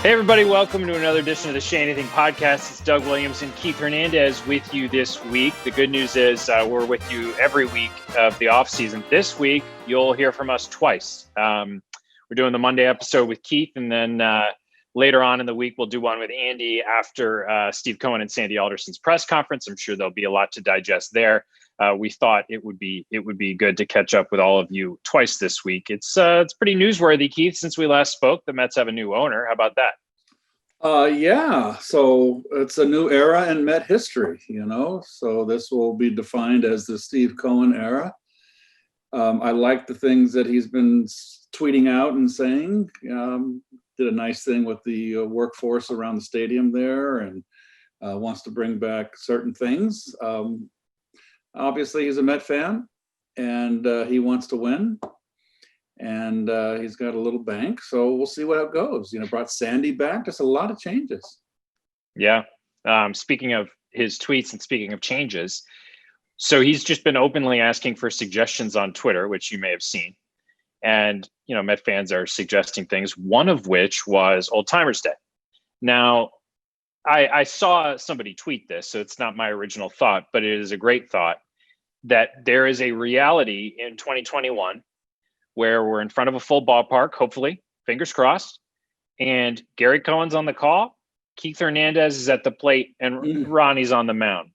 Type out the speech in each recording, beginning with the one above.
Hey, everybody. Welcome to another edition of the Shea Anything podcast. It's Doug Williams and Keith Hernandez with you this week. The good news is we're with you every week of the offseason. This week, you'll hear from us twice. We're doing the Monday episode with Keith, and then later on in the week, we'll do one with Andy after Steve Cohen and Sandy Alderson's press conference. I'm sure there'll be a lot to digest there. We thought it would be good to catch up with all of you twice this week. It's pretty newsworthy, Keith. Since we last spoke, the Mets have a new owner. How about that? Yeah. So it's a new era in Met history, So this will be defined as the Steve Cohen era. I like the things that he's been tweeting out and saying. Did a nice thing with the workforce around the stadium there, and wants to bring back certain things. Obviously, he's a Met fan, and he wants to win. And he's got a little bank, so we'll see what it goes. Brought Sandy back. Just a lot of changes. Yeah. Speaking of his tweets and speaking of changes, so he's just been openly asking for suggestions on Twitter, which you may have seen. And, Met fans are suggesting things, one of which was Old Timers Day. Now, I saw somebody tweet this, so it's not my original thought, but it is a great thought that there is a reality in 2021 where we're in front of a full ballpark, hopefully, fingers crossed, and Gary Cohen's on the call, Keith Hernandez is at the plate, and Ronnie's on the mound.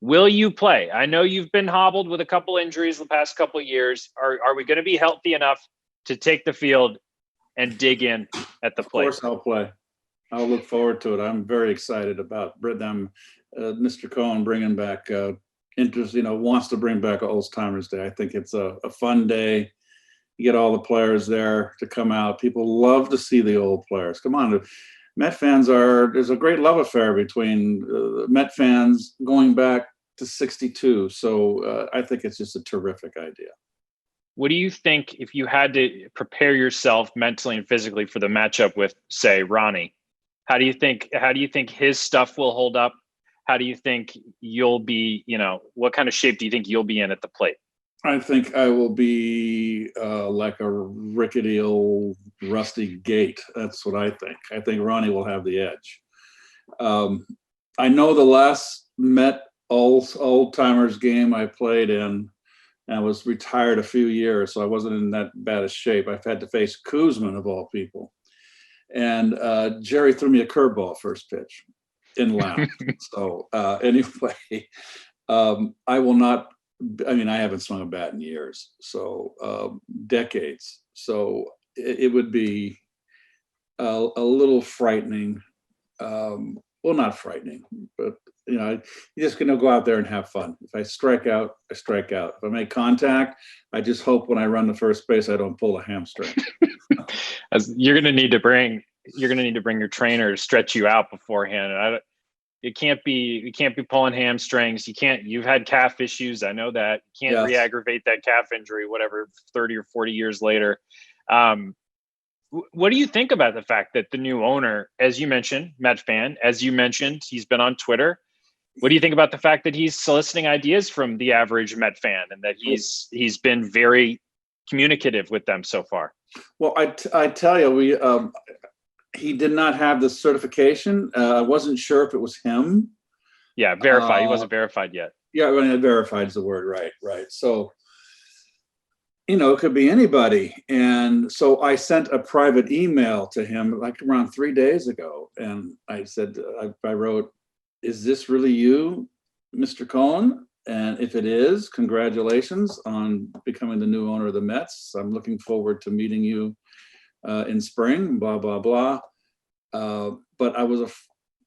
Will you play? I know you've been hobbled with a couple injuries the past couple of years. Are we going to be healthy enough to take the field and dig in at the plate? Of course I'll play. I'll look forward to it. I'm very excited about them, Mr. Cohen bringing back interest, wants to bring back Old Timers Day. I think it's a fun day. You get all the players there to come out. People love to see the old players. Come on. Met fans there's a great love affair between Met fans going back to 62. So I think it's just a terrific idea. What do you think if you had to prepare yourself mentally and physically for the matchup with, say, Ronnie? How do you think his stuff will hold up? How do you think you'll be, what kind of shape do you think you'll be in at the plate? I think I will be like a rickety old rusty gate. That's what I think. I think Ronnie will have the edge. I know the last Met old timers game I played in, and I was retired a few years, so I wasn't in that bad a shape. I've had to face Koosman of all people. And Jerry threw me a curveball first pitch in lounge. So anyway, I will not. I haven't swung a bat in years, so decades. So it would be a little frightening. Well, not frightening, but you're just going to go out there and have fun. If I strike out, I strike out. If I make contact, I just hope when I run to first base, I don't pull a hamstring. You're going to need to bring your trainer to stretch you out beforehand. You can't be pulling hamstrings. You've had calf issues. I know that. You can't re-aggravate that calf injury, whatever, 30 or 40 years later. What do you think about the fact that the new owner, as you mentioned, Met fan, as you mentioned, he's been on Twitter. What do you think about the fact that he's soliciting ideas from the average Met fan and that he's been very communicative with them so far? Well, I tell you, he did not have the certification. I wasn't sure if it was him. Yeah, verified. He wasn't verified yet. Yeah, verified is the word, right. So, it could be anybody. And so I sent a private email to him like around 3 days ago. And I said, I wrote, "Is this really you, Mr. Cohen? And if it is, congratulations on becoming the new owner of the Mets. I'm looking forward to meeting you in spring, blah, blah, blah." But I was a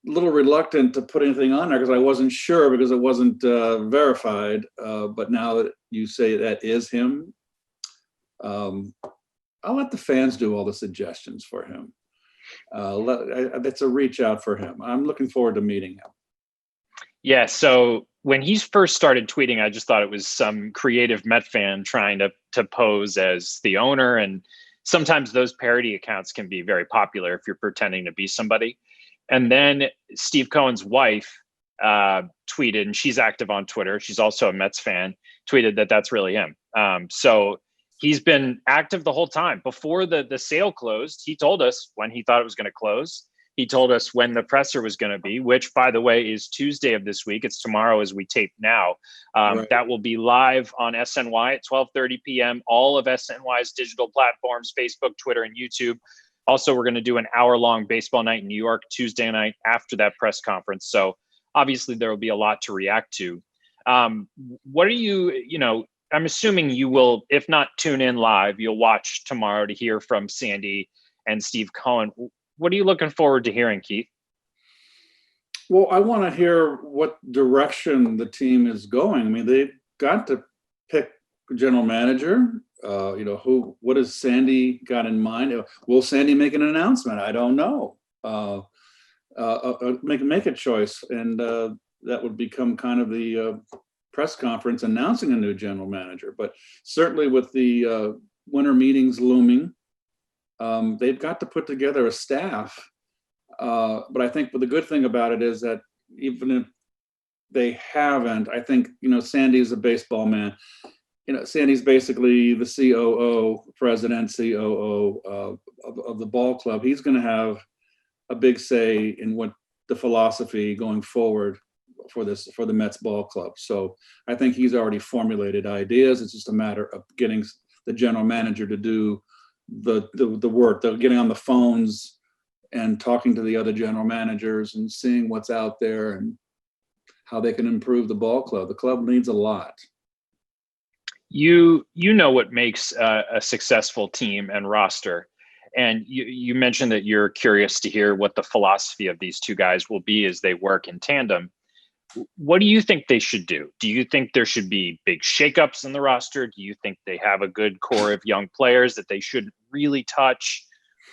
little reluctant to put anything on there because I wasn't sure because it wasn't verified. But now that you say that is him, I'll let the fans do all the suggestions for him. That's a reach out for him. I'm looking forward to meeting him. Yeah, so when he first started tweeting, I just thought it was some creative Met fan trying to pose as the owner. And sometimes those parody accounts can be very popular if you're pretending to be somebody. And then Steve Cohen's wife tweeted, and she's active on Twitter, she's also a Mets fan, tweeted that that's really him. So he's been active the whole time. Before the sale closed, he told us when he thought it was going to close. He told us when the presser was going to be, which, by the way, is Tuesday of this week. It's tomorrow as we tape now. Right. That will be live on SNY at 12:30 p.m. All of SNY's digital platforms, Facebook, Twitter, and YouTube. Also, we're going to do an hour-long baseball night in New York Tuesday night after that press conference. So obviously there will be a lot to react to. What are you, I'm assuming you will, if not tune in live, you'll watch tomorrow to hear from Sandy and Steve Cohen. What are you looking forward to hearing, Keith? Well, I want to hear what direction the team is going. I mean, they've got to pick a general manager. What has Sandy got in mind? Will Sandy make an announcement? I don't know. Make a choice, and that would become kind of the press conference announcing a new general manager. But certainly with the winter meetings looming, they've got to put together a staff. But I think the good thing about it is that even if they haven't, I think, Sandy's a baseball man. Sandy's basically the COO, president, COO of the ball club. He's going to have a big say in what the philosophy going forward for the Mets ball club. So I think he's already formulated ideas. It's just a matter of getting the general manager to do the work, getting on the phones and talking to the other general managers and seeing what's out there and how they can improve the ball club. The club needs a lot. You know what makes a successful team and roster. And you mentioned that you're curious to hear what the philosophy of these two guys will be as they work in tandem. What do you think they should do? Do you think there should be big shakeups in the roster? Do you think they have a good core of young players that they shouldn't really touch?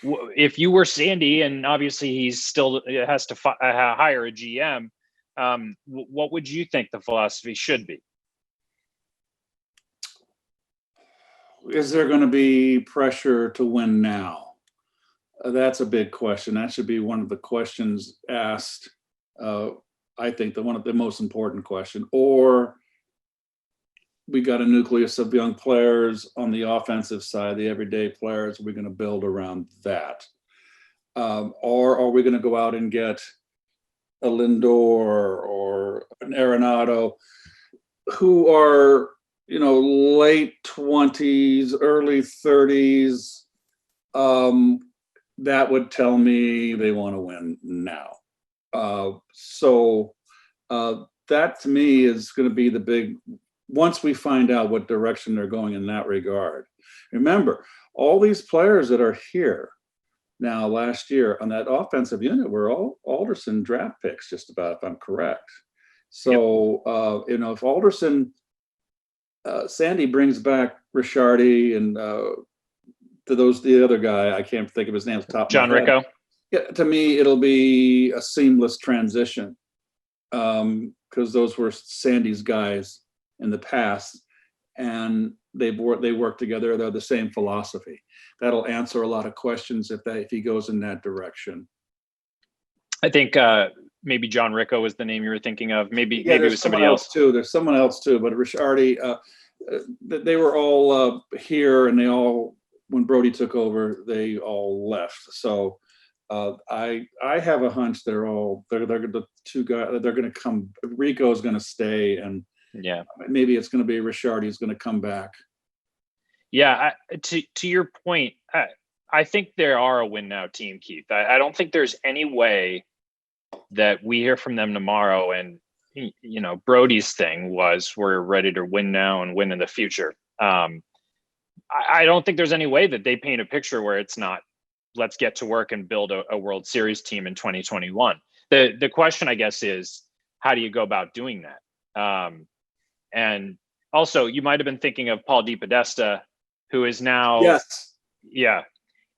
If you were Sandy, and obviously he still has to hire a GM, what would you think the philosophy should be? Is there going to be pressure to win now? That's a big question. That should be one of the questions asked. I think one of the most important question. Or we got a nucleus of young players on the offensive side, the everyday players. We're going to build around that. Or are we going to go out and get a Lindor or an Arenado who are, late 20s, early 30s? That would tell me they want to win now. So that to me is going to be the big, once we find out what direction they're going in that regard. Remember, all these players that are here now last year on that offensive unit were all Alderson draft picks, just about, if I'm correct. So, if Alderson, Sandy brings back Ricciardi and the other guy, I can't think of his name, top John Ricco. Yeah, to me, it'll be a seamless transition because those were Sandy's guys in the past, and they work together. They're the same philosophy. That'll answer a lot of questions if he goes in that direction. I think maybe John Ricco was the name you were thinking of. Maybe it was somebody else too. There's someone else too, but Ricciardi, they were all here, and they all, when Brodie took over, they all left. So I have a hunch they're the two guys. They're going to come. Rico's going to stay, and maybe it's going to be Ricciardi's going to come back. Yeah, to your point, I think they are a win now team, Keith. I don't think there's any way that we hear from them tomorrow and Brodie's thing was we're ready to win now and win in the future. I don't think there's any way that they paint a picture where it's not, let's get to work and build a World Series team in 2021. The question, I guess, is how do you go about doing that? And also, you might have been thinking of Paul DePodesta, who is now,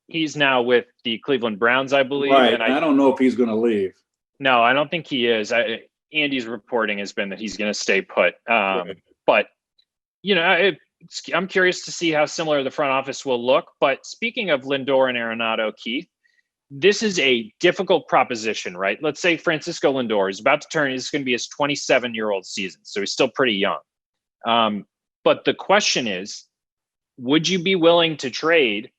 he's now with the Cleveland Browns, I believe. Right, and I don't know if he's going to leave. No, I don't think he is. Andy's reporting has been that he's going to stay put. But, I'm curious to see how similar the front office will look. But speaking of Lindor and Arenado, Keith, this is a difficult proposition, right? Let's say Francisco Lindor is about to turn, this is going to be his 27-year-old season. So he's still pretty young. But the question is, would you be willing to trade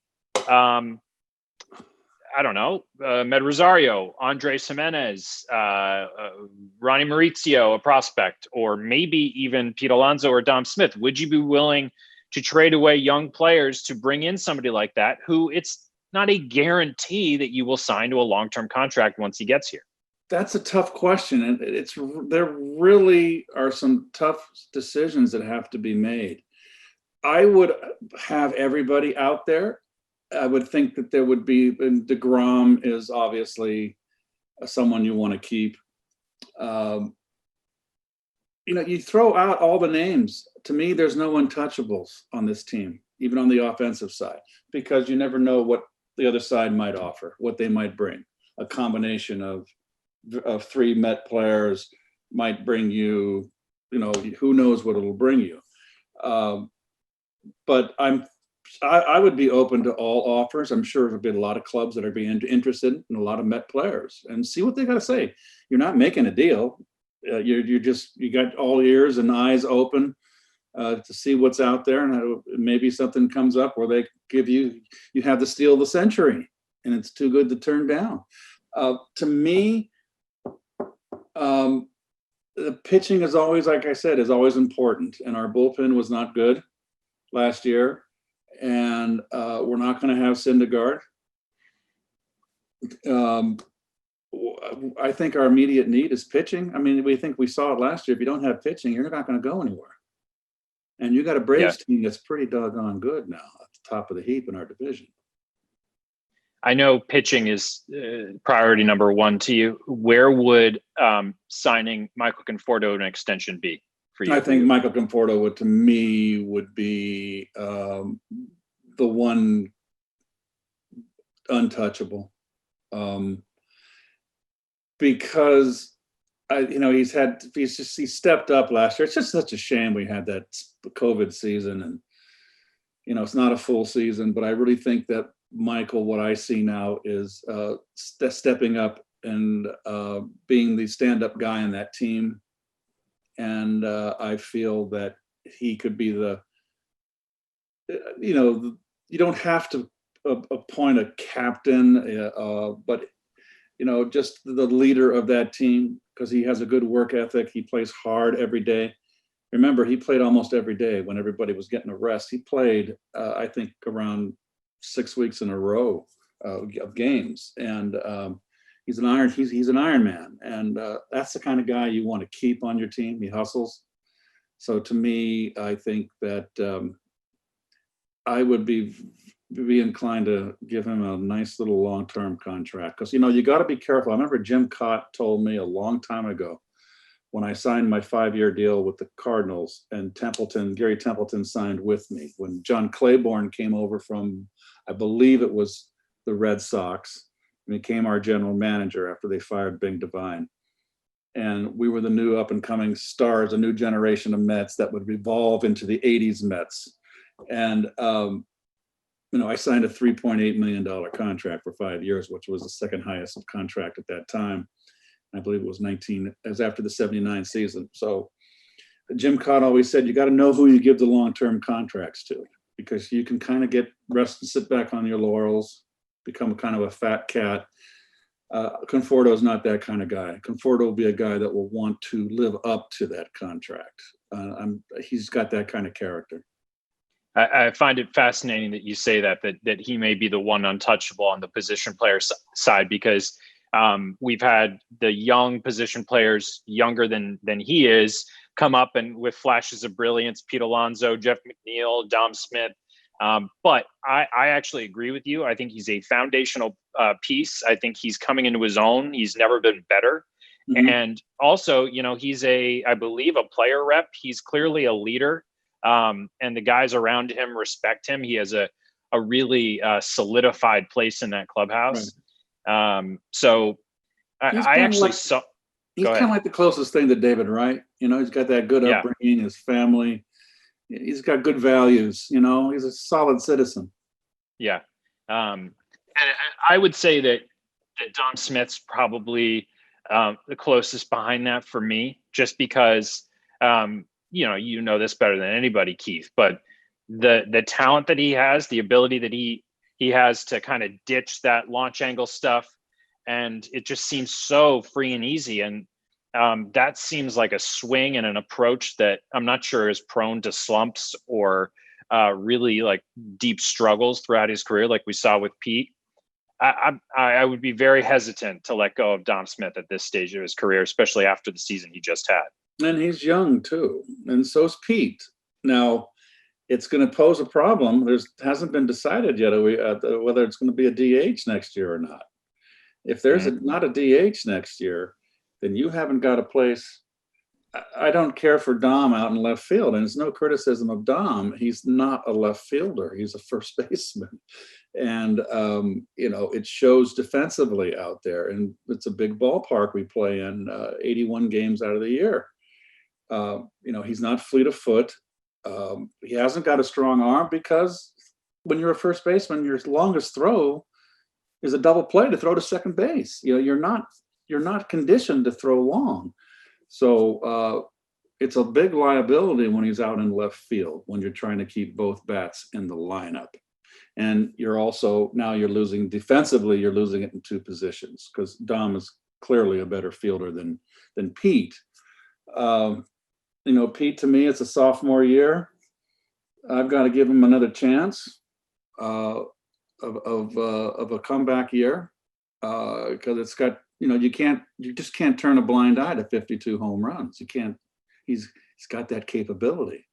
I don't know, Med Rosario, Andres Jimenez, Ronnie Maurizio, a prospect, or maybe even Pete Alonso or Dom Smith? Would you be willing to trade away young players to bring in somebody like that, who it's not a guarantee that you will sign to a long-term contract once he gets here? That's a tough question. And there really are some tough decisions that have to be made. I would have everybody out there. I would think that there would be, and DeGrom is obviously someone you want to keep. You throw out all the names. To me, there's no untouchables on this team, even on the offensive side, because you never know what the other side might offer, what they might bring. A combination of three Met players might bring you, who knows what it'll bring you. But I would be open to all offers. I'm sure there'll be a lot of clubs that are being interested in a lot of Met players, and see what they got to say. You're not making a deal. You got all ears and eyes open to see what's out there, and maybe something comes up where they give you have the steal of the century, and it's too good to turn down. To me, the pitching is always, like I said, is always important, and our bullpen was not good last year. And we're not going to have Syndergaard. I think our immediate need is pitching. I mean, we saw it last year. If you don't have pitching, you're not going to go anywhere. And you got a Braves team that's pretty doggone good now at the top of the heap in our division. I know pitching is priority number one to you. Where would signing Michael Conforto an extension be? I think Michael Conforto would be the one untouchable, because he stepped up last year. It's just such a shame we had that COVID season, and it's not a full season. But I really think that Michael, what I see now is stepping up and being the stand-up guy in that team. And I feel that he could be you don't have to appoint a captain, but, just the leader of that team, because he has a good work ethic. He plays hard every day. Remember, he played almost every day when everybody was getting a rest. He played, I think, around 6 weeks in a row of games. And he's an Iron Man, and that's the kind of guy you want to keep on your team. He hustles. So to me, I think that I would be inclined to give him a nice little long-term contract, because you got to be careful. I remember Jim Cott told me a long time ago, when I signed my 5-year deal with the Cardinals, and Gary Templeton signed with me, when John Claiborne came over from, I believe it was the Red Sox, became our general manager after they fired Bing Devine. And we were the new up-and-coming stars, a new generation of Mets that would evolve into the 80s Mets. And, I signed a $3.8 million contract for 5 years, which was the second highest contract at that time. I believe it was after the 79 season. So Jim Cott always said, you got to know who you give the long-term contracts to, because you can kind of get rest and sit back on your laurels, become kind of a fat cat. Conforto is not that kind of guy. Conforto will be a guy that will want to live up to that contract. He's got that kind of character. I find it fascinating that you say that he may be the one untouchable on the position player side, because we've had the young position players, younger than he is, come up and with flashes of brilliance. Pete Alonso, Jeff McNeil, Dom Smith. But I actually agree with you. I think he's a foundational piece. I think he's coming into his own. He's never been better. Mm-hmm. And also, he's I believe a player rep. He's clearly a leader. And the guys around him respect him. He has a really solidified place in that clubhouse. Right. So I actually saw. He's kind of like the closest thing to David Wright. He's got that good upbringing, his family. He's got good values, he's a solid citizen. Yeah. And I would say that Dom Smith's probably the closest behind that for me, just because, this better than anybody, Keith, but the talent that he has, the ability that he he has to kind of ditch that launch angle stuff. And it just seems so free and easy. And that seems like a swing and an approach that I'm not sure is prone to slumps or really like deep struggles throughout his career, like we saw with Pete. I would be very hesitant to let go of Dom Smith at this stage of his career, especially after the season he just had. And he's young too, and so's Pete. Now, it's going to pose a problem. Hasn't been decided yet whether it's going to be a DH next year or not. If there's not a DH next year, then you haven't got a place. I don't care for Dom out in left field, and it's no criticism of Dom. He's not a left fielder. He's a first baseman. And, it shows defensively out there. And it's a big ballpark we play in 81 games out of the year. He's not fleet of foot. He hasn't got a strong arm because when you're a first baseman, your longest throw is a double play to throw to second base. You're not conditioned to throw long. So it's a big liability when he's out in left field, when you're trying to keep both bats in the lineup. And you're losing defensively, you're losing it in two positions because Dom is clearly a better fielder than Pete. Pete, to me, it's a sophomore year. I've got to give him another chance of a comeback year because it's got, you just can't turn a blind eye to 52 home runs. You can't. He's got that capability.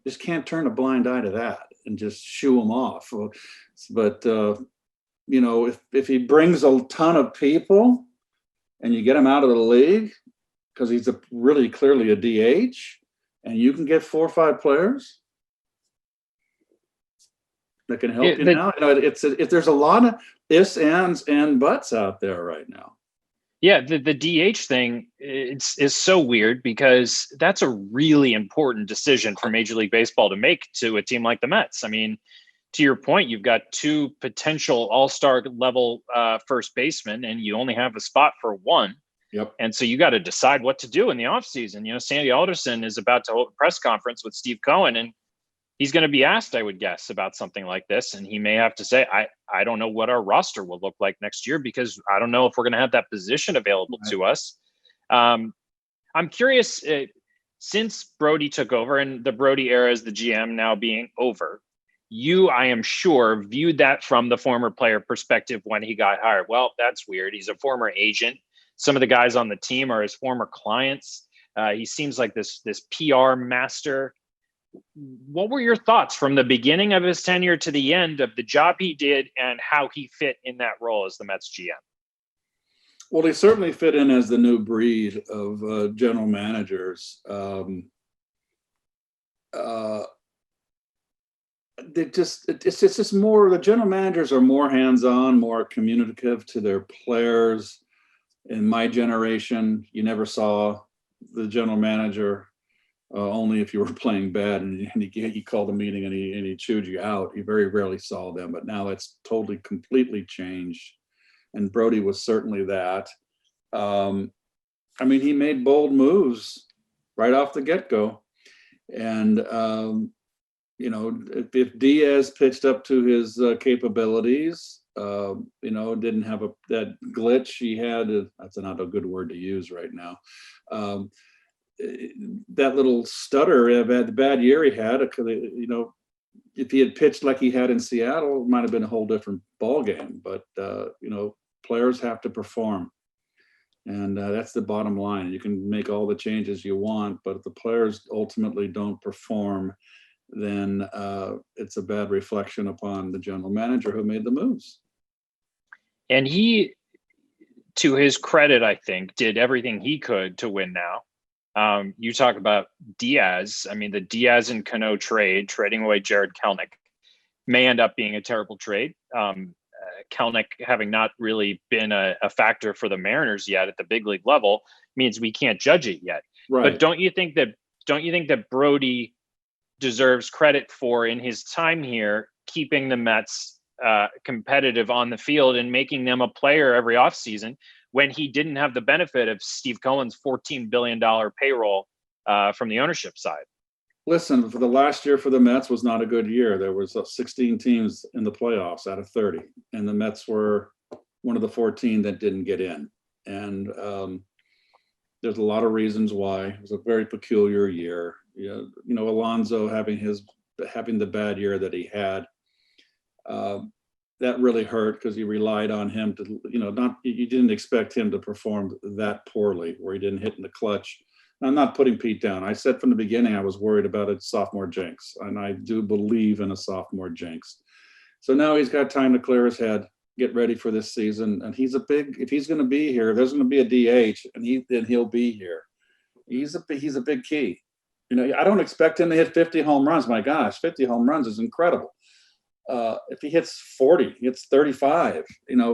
Just can't turn a blind eye to that and just shoo him off. But if he brings a ton of people and you get him out of the league because he's really clearly a DH, and you can get 4 or 5 players that can help you now. There's a lot of ifs, ands, and buts out there right now. Yeah, the DH thing is so weird because that's a really important decision for Major League Baseball to make to a team like the Mets. I mean, to your point, you've got 2 potential all-star level first basemen, and you only have a spot for 1. Yep. And so you got to decide what to do in the offseason. Sandy Alderson is about to hold a press conference with Steve Cohen, and he's going to be asked, I would guess, about something like this. And he may have to say, I don't know what our roster will look like next year because I don't know if we're going to have that position available to us. I'm curious, since Brodie took over and the Brodie era as the GM now being over, you, I am sure, viewed that from the former player perspective when he got hired. Well, that's weird. He's a former agent. Some of the guys on the team are his former clients. He seems like this PR master. What were your thoughts from the beginning of his tenure to the end of the job he did and how he fit in that role as the Mets GM? Well, he certainly fit in as the new breed of general managers. It's just more, the general managers are more hands-on, more communicative to their players. In my generation, you never saw the general manager only if you were playing bad and he called a meeting and he chewed you out. You very rarely saw them, but now it's totally, completely changed. And Brodie was certainly that. He made bold moves right off the get-go. And, if Diaz pitched up to his capabilities, didn't have that glitch he had. That's not a good word to use right now. That little stutter, the bad year he had, if he had pitched like he had in Seattle, it might have been a whole different ball game. But, players have to perform. And that's the bottom line. You can make all the changes you want, but if the players ultimately don't perform, then it's a bad reflection upon the general manager who made the moves. And he, to his credit, I think, did everything he could to win now. You talk about Diaz. The Diaz and Cano trade, trading away Jared Kelenic, may end up being a terrible trade. Kelenic having not really been a factor for the Mariners yet at the big league level means we can't judge it yet. Right. But don't you think that Brodie deserves credit for, in his time here, keeping the Mets competitive on the field and making them a player every offseason when he didn't have the benefit of Steve Cohen's $14 billion payroll from the ownership side? Listen, for the last year for the Mets was not a good year. There was 16 teams in the playoffs out of 30, and the Mets were one of the 14 that didn't get in. And there's a lot of reasons why. It was a very peculiar year. You know, Alonso having the bad year that he had, that really hurt because you relied on him to, you didn't expect him to perform that poorly where he didn't hit in the clutch. I'm not putting Pete down. I said from the beginning I was worried about a sophomore jinx, and I do believe in a sophomore jinx. So now he's got time to clear his head, get ready for this season, and if he's going to be here, there's going to be a DH, and then he'll be here. He's a big key. I don't expect him to hit 50 home runs. My gosh, 50 home runs is incredible. If he hits 40, hits 35,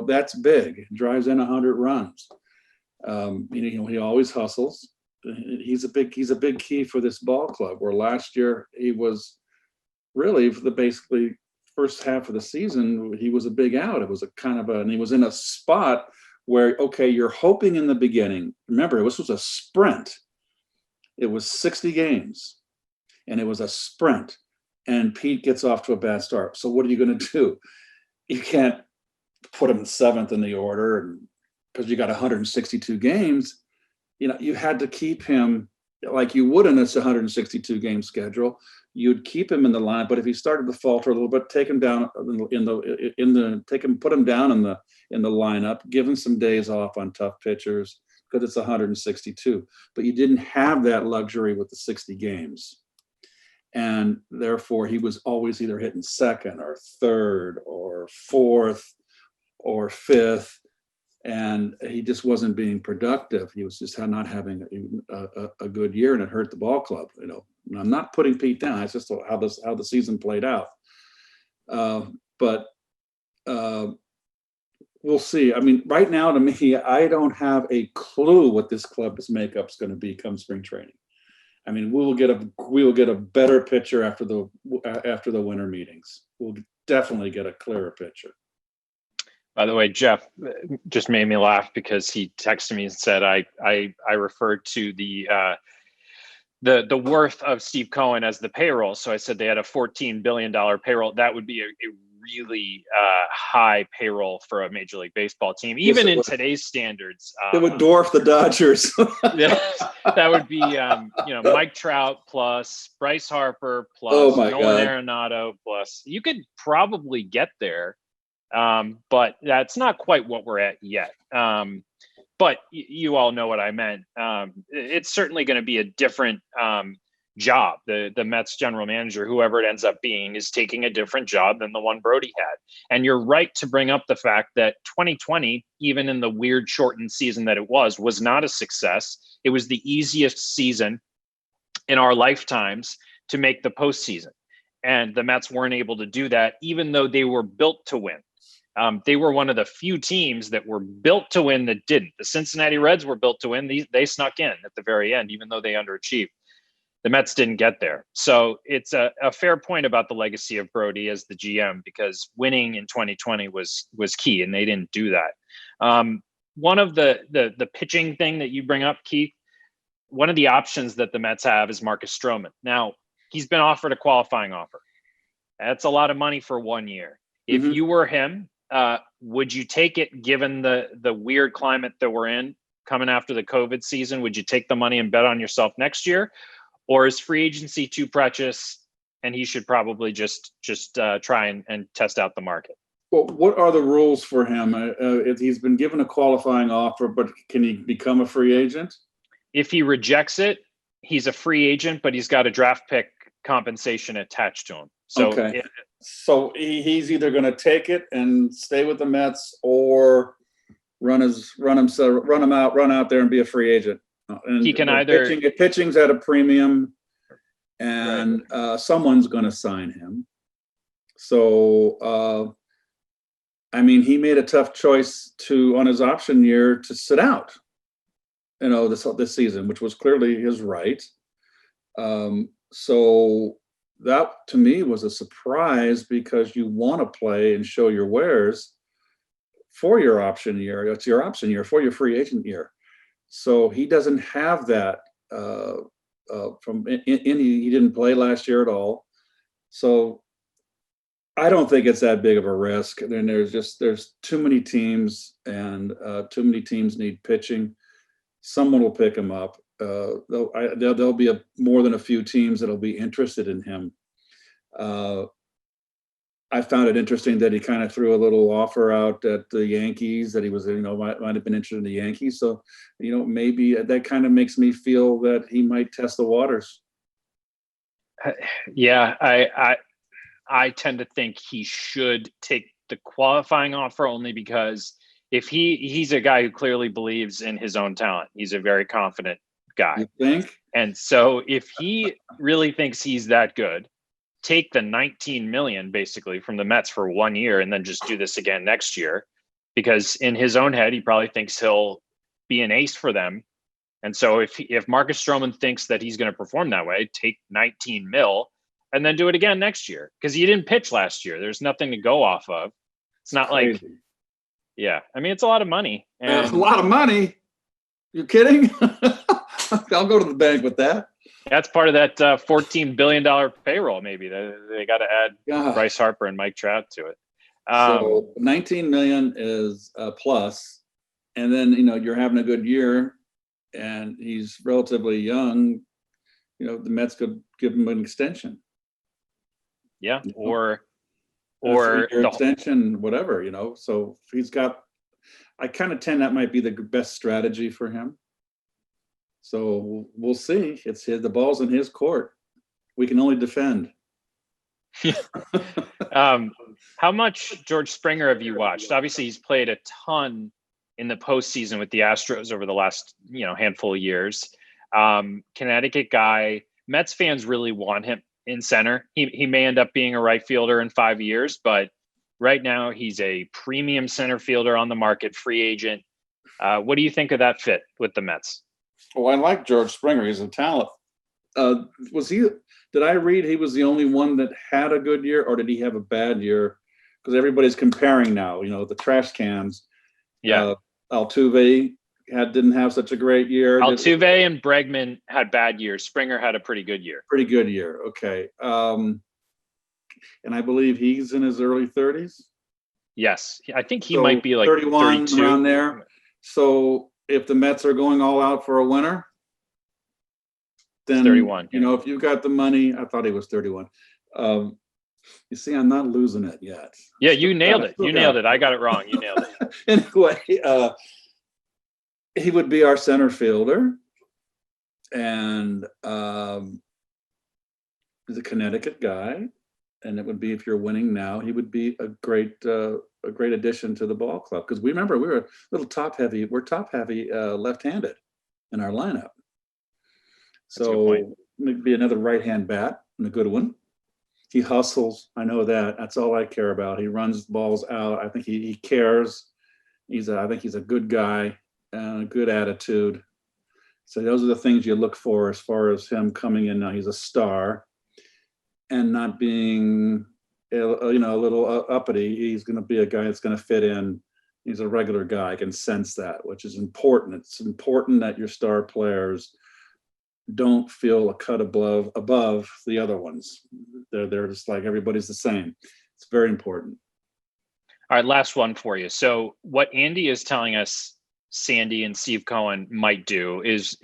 that's big. Drives in 100 runs. He always hustles. He's a big key for this ball club, where last year he was really for the basically first half of the season, he was a big out. It was and he was in a spot where, okay, you're hoping in the beginning. Remember, this was a sprint. It was 60 games and it was a sprint, and Pete gets off to a bad start. So what are you going to do? You can't put him seventh in the order because you got 162 games. You had to keep him like you would in this 162 game schedule. You'd keep him in the line, but if he started to falter a little bit, take him down put him down in the lineup, give him some days off on tough pitchers because it's 162. But you didn't have that luxury with the 60 games, and therefore he was always either hitting second or third or fourth or fifth. And he just wasn't being productive. He was just not having a good year, and it hurt the ball club. And I'm not putting Pete down. It's just how the season played out. But we'll see. I mean, right now, to me, I don't have a clue what this club's makeup is going to be come spring training. I mean, we will get a better picture after the winter meetings. We'll definitely get a clearer picture. By the way, Jeff just made me laugh because he texted me and said I referred to the worth of Steve Cohen as the payroll. So I said they had a $14 billion payroll. That would be a really high payroll for a Major League Baseball team, even in today's standards. It would dwarf the Dodgers. That would be Mike Trout plus Bryce Harper plus Nolan Arenado plus. You could probably get there. But that's not quite what we're at yet. But you all know what I meant. It's certainly going to be a different job. The Mets general manager, whoever it ends up being, is taking a different job than the one Brodie had. And you're right to bring up the fact that 2020, even in the weird shortened season that it was not a success. It was the easiest season in our lifetimes to make the postseason. And the Mets weren't able to do that, even though they were built to win. They were one of the few teams that were built to win that didn't. The Cincinnati Reds were built to win. They snuck in at the very end, even though they underachieved. The Mets didn't get there. So it's a fair point about the legacy of Brodie as the GM, because winning in 2020 was key, and they didn't do that. One of the pitching thing that you bring up, Keith, one of the options that the Mets have is Marcus Stroman. Now, he's been offered a qualifying offer. That's a lot of money for 1 year. If you were him, would you take it, given the weird climate that we're in coming after the COVID season? Would you take the money and bet on yourself next year? Or is free agency too precious and he should probably just try and test out the market? Well, what are the rules for him? If he's been given a qualifying offer, but can he become a free agent? If he rejects it, he's a free agent, but he's got a draft pick compensation attached to him. So okay. So he's either going to take it and stay with the Mets, or run out there and be a free agent. And he can either pitching's at a premium, and someone's going to sign him. So he made a tough choice on his option year to sit out. This season, which was clearly his right. So that to me was a surprise, because you want to play and show your wares for your option year. It's your option year for your free agent year. So he doesn't have that he didn't play last year at all. So I don't think it's that big of a risk. And then there's too many teams, and too many teams need pitching. Someone will pick him up. There'll be more than a few teams that'll be interested in him. I found it interesting that he kind of threw a little offer out at the Yankees, that he was, might have been interested in the Yankees. So, maybe that kind of makes me feel that he might test the waters. Yeah, I tend to think he should take the qualifying offer, only because if he's a guy who clearly believes in his own talent. He's a very confident guy. You think? And so if he really thinks he's that good, take the 19 million basically from the Mets for 1 year and then just do this again next year, because in his own head, he probably thinks he'll be an ace for them. And so if Marcus Stroman thinks that he's going to perform that way, take 19 mil and then do it again next year, because he didn't pitch last year. There's nothing to go off of. It's not crazy. like, yeah, I mean, it's a lot of money. And it's a lot of money. You kidding? I'll go to the bank with that. That's part of that $14 billion payroll. Maybe they got to add Bryce Harper and Mike Trout to it. So 19 million is a plus. And then, you're having a good year and he's relatively young. The Mets could give him an extension. Yeah. Or the extension, whatever, so he's got, I kind of tend that might be the best strategy for him. So we'll see. The ball's in his court. We can only defend. How much George Springer have you watched? Obviously, he's played a ton in the postseason with the Astros over the last, handful of years. Connecticut guy. Mets fans really want him in center. He may end up being a right fielder in 5 years, but right now he's a premium center fielder on the market, free agent. What do you think of that fit with the Mets? Oh, I like George Springer. He's a talent. Did I read he was the only one that had a good year, or did he have a bad year? Because everybody's comparing now, the trash cans. Yeah. Altuve didn't have such a great year. Altuve and Bregman had bad years. Springer had a pretty good year. Pretty good year. Okay. And I believe he's in his early 30s. Yes. I think he might be like 31, 32. around there. So if the Mets are going all out for a winner, then 31. If you've got the money, I thought he was 31. You see, I'm not losing it yet. Yeah, you nailed it. You nailed it. I got it wrong. You nailed it. Anyway, he would be our center fielder, and he's a Connecticut guy, and it would be, if you're winning now, he would be a great addition to the ball club, because we remember we were a little top heavy. We're top heavy left-handed in our lineup. So maybe another right-hand bat, and a good one. He hustles. I know that. That's all I care about. He runs balls out. I think he cares. I think he's a good guy and a good attitude. So those are the things you look for as far as him coming in. Now he's a star and not being, a little uppity. He's going to be a guy that's going to fit in. He's a regular guy. I can sense that, which is important. It's important that your star players don't feel a cut above the other ones. They're just like, everybody's the same. It's very important. All right, last one for you. So what Andy is telling us Sandy and Steve Cohen might do is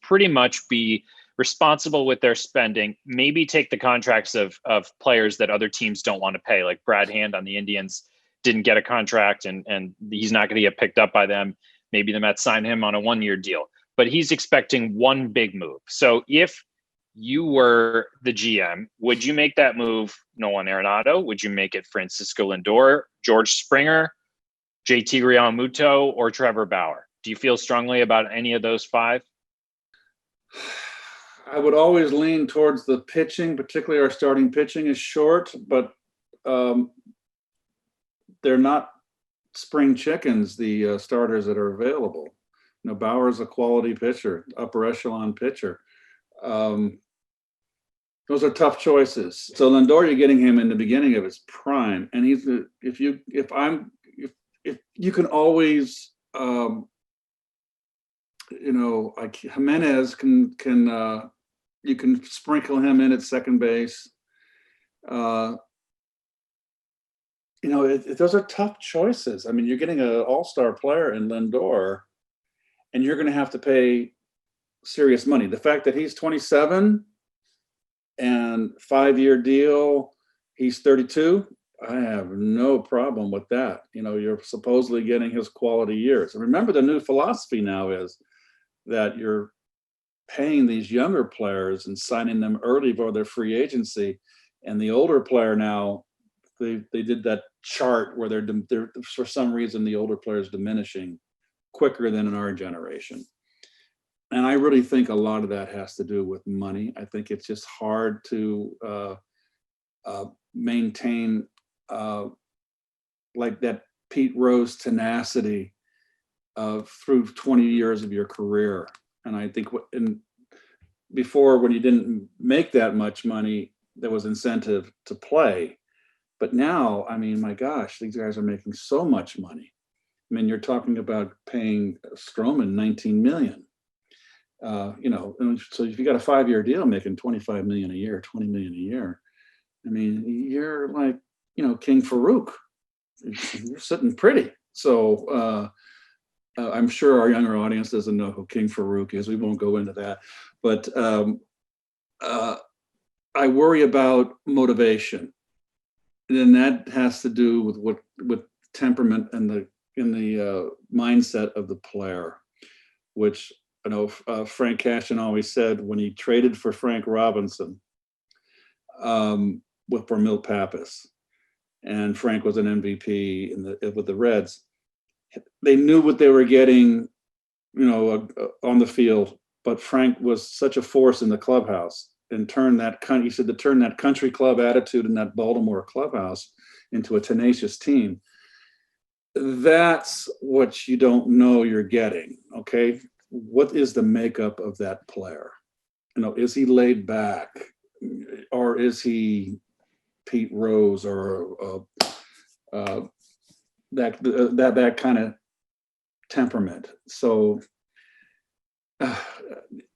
pretty much be responsible with their spending, maybe take the contracts of players that other teams don't want to pay, like Brad Hand on the Indians didn't get a contract and he's not going to get picked up by them. Maybe the Mets sign him on a 1-year deal. But he's expecting one big move. So if you were the GM, would you make that move Nolan Arenado? Would you make it Francisco Lindor, George Springer, JT Realmuto, or Trevor Bauer? Do you feel strongly about any of those 5? I would always lean towards the pitching, particularly our starting pitching is short, but they're not spring chickens, the starters that are available. Bauer's a quality pitcher, upper echelon pitcher. Those are tough choices. So Lindor, you're getting him in the beginning of his prime, and he's if you can always like Jimenez can You can sprinkle him in at second base. Those are tough choices. I mean, you're getting an all-star player in Lindor, and you're going to have to pay serious money. The fact that he's 27 and 5-year deal, he's 32, I have no problem with that. You're supposedly getting his quality years. And remember, the new philosophy now is that you're paying these younger players and signing them early for their free agency. And the older player now, they did that chart where they're for some reason, the older players diminishing quicker than in our generation. And I really think a lot of that has to do with money. I think it's just hard to maintain like that Pete Rose tenacity through 20 years of your career. And I think before, when you didn't make that much money, there was incentive to play. But now, I mean, my gosh, these guys are making so much money. I mean, you're talking about paying Stroman $19 million. And so if you got a 5-year deal making $25 million a year, $20 million a year, I mean, you're like, King Farouk. You're sitting pretty. So I'm sure our younger audience doesn't know who King Farouk is. We won't go into that. But I worry about motivation. And that has to do with temperament and in the mindset of the player, which I know Frank Cashin always said when he traded for Frank Robinson for Milt Pappas, and Frank was an MVP with the Reds. They knew what they were getting, on the field, but Frank was such a force in the clubhouse and turned that country club attitude in that Baltimore clubhouse into a tenacious team. That's what you don't know you're getting. Okay. What is the makeup of that player? Is he laid back, or is he Pete Rose, or that kind of temperament? So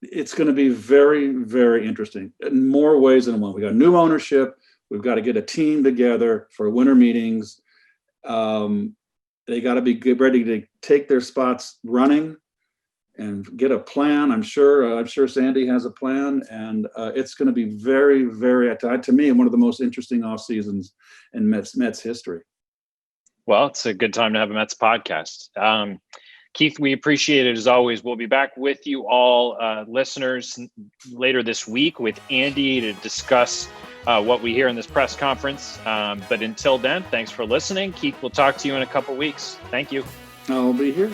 it's going to be very, very interesting in more ways than one. We got new ownership. We've got to get a team together for winter meetings. They got to be ready to take their spots running and get a plan. I'm sure Sandy has a plan, and it's going to be very, very, to me, one of the most interesting off seasons in Mets history. Well, it's a good time to have a Mets podcast. Keith, we appreciate it as always. We'll be back with you all, listeners, later this week with Andy to discuss what we hear in this press conference. But until then, thanks for listening. Keith, we'll talk to you in a couple weeks. Thank you. I'll be here.